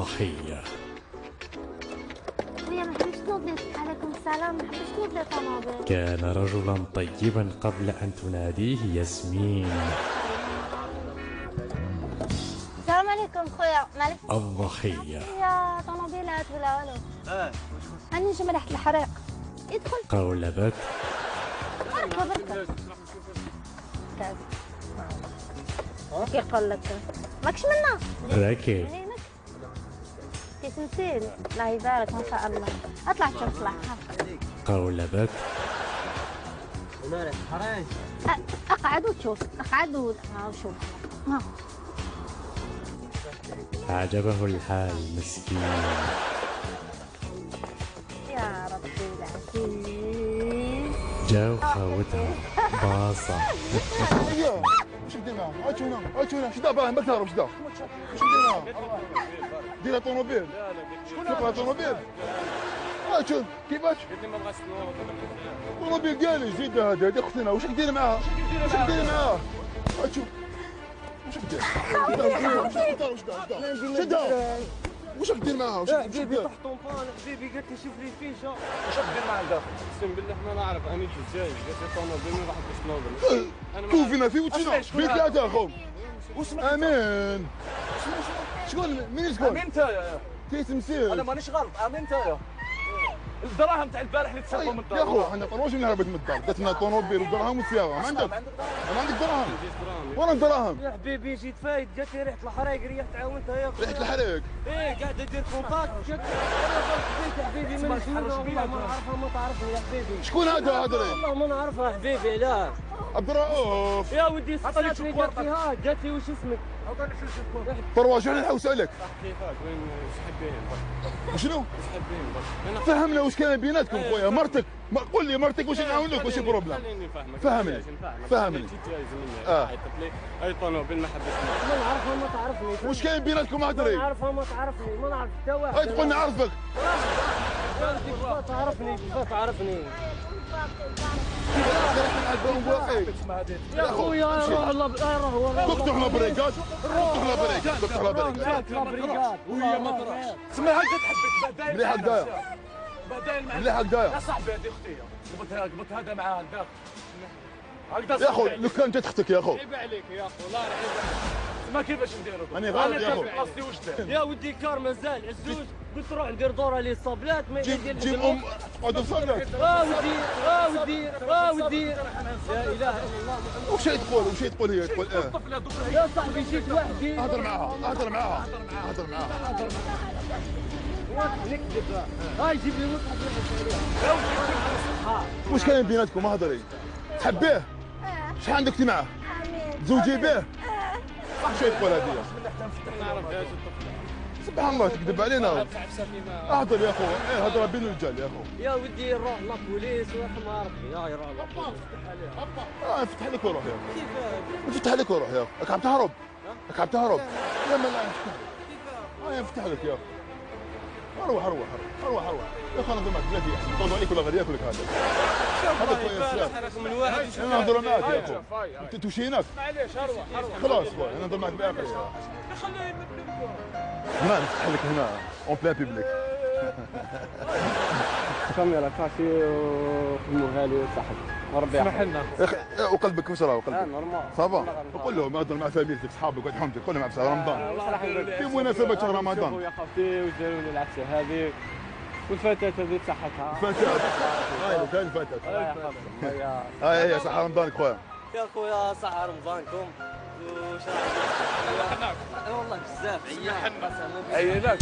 الضحية. خويا ما حبيتش تنوضي. عليكم السلام. ما حبيتش تنوضي طنابل. كان رجلا طيبا قبل أن تناديه ياسمين. السلام عليكم خويا. مالك الضحية. يا طنابيلات ولا والو. هاني نجم ريحة الحريق. ادخل. قولبت. بركة بركة. كاز. كيقول لك ماكش منا. ركب. كي تمثيل. الله يبارك ما شاء الله. اطلع شوف اطلع. قولبت. اقعد وتشوف. اقعد وشوف. ها. أعجبه الحال مسكين. يا ربي العزيز. جاو خاوتها باصة. ايوه واش دير معاها؟ عيطونا شدا باهم ما تهرب شدا. واش دير معاها؟ ديرها طوموبيل. شوف لها طوموبيل. عيطون كيفاش؟ قلت لي ما بغاش تنوض. طوموبيل ديالي زيد هذه اختنا واش دير معاها؟ عيطون واش دير؟ شدا واش دير معاها؟ واش حبيبي طحت طومبان حبيبي قالت لي شوف لي فيشه. واش دير معاها داخل؟ اقسم بالله ما نعرف انا كي جاي قالت لي طوموبيل ما بحبش نوض. كوفينا في وجهنا بين ثلاثة اخو. واسمك امين شكون مين شكون؟ امين نتايا. تيتمثيل انا مانيش غلط امين نتايا. الدراهم تاع البارح اللي تسرقوا من الدار. يا اخو حنا واش نهربت من الدار درت لنا طوموبيل ودراهم وسياره ما عندك ما عندك دراهم وانا دراهم يا حبيبي جيت فايت قالت لي ريحه الحرايق ريحه تعاونتها يا ريحه الحريق. ايه قاعده دير كونتاكت قالت انا يا حبيبي من والله ما نعرفها ما تعرفني يا حبيبي. شكون هذا والله ما نعرفها حبيبي لا. عبد الرؤوف يا ودي سالتني قالت لي ها قالت لي واش اسمك؟ طروا شنو نحوس عليك؟ كيفاك وين شحبين شنو؟ شحبين فهمنا واش كان بيناتكم خويا مرتك قول لي مرتك واش نعاون لك واش بروبليم؟ خليني نفهمك فهمني اي طوموبيل ما حبيتش ما نعرفها ما تعرفني. واش كاين بيناتكم هضري؟ ما نعرفها ما تعرفني ما نعرف حتى واحد. هاي تقول نعرفك كيف تعرفني كيف تعرفني يا خويا روح الله تفتح لا بريكات تفتح لا بريكات وهي مطرح تسمى هكا تحبك مليح هكذايا مليح هكذايا يا صاحبي هذه اختي قبط هذا معاه هكذا يا اخو لو كانت اختك يا اخو عيب عليك يا اخو الله يعيبك. ما كيفاش نديروا راني غالب يا اخو قصدي واش دار يا ودي كار مازال عزوز قلت روح ندير دوره لي صابلات ما جيب تقعدوا صابلات ودي لا اله الا الله. وش تقول هي تقول يا صاحبي جيت وحدي هضر معاها نكذب هاي جيب لي مصحف واش كاين بيناتكم هضري تحبيه شحال عندك انت معاه تزوجي به واش تقول هذه سبحان الله تكذب علينا اهضر يا اخو هضره بين الرجال يا اخو يا ودي نروح لابوليس ويرحم ربي يا يروح لابوليس نفتح لك وروح يا اخو كيفاش نفتح لك وروح يا اخو راك عم تهرب لا ما لا نفتح لك يا اخو روح يا اخو نهضر معك بلاتي احسن نطلعوا عليك ولا غادي ياكلك هذا خويا سلام من واحد انا نهضر معاك يا اخو انت توشيناك معليش اروح خلاص خويا انا نهضر معك باقي هنا نفتح لك هنا اون بلان بيبليك كاميرا كافي وخدموها لي صاحبي وربي اسمح لنا وقلبك كيفاش راه وقلبك نورمال صافا قول لهم هضر مع فاميلتك صحابك وقعد حومتك قول لهم مع رمضان في مناسبة شهر رمضان يا خوتي وداروا لي العشاء هذه والفتاة هذه صحتها فتاة هاي كاين فتاة الله يحفظك هاي هي صحة رمضانك خويا يا خويا صحة رمضانكم وش رايك؟ والله بزاف عياك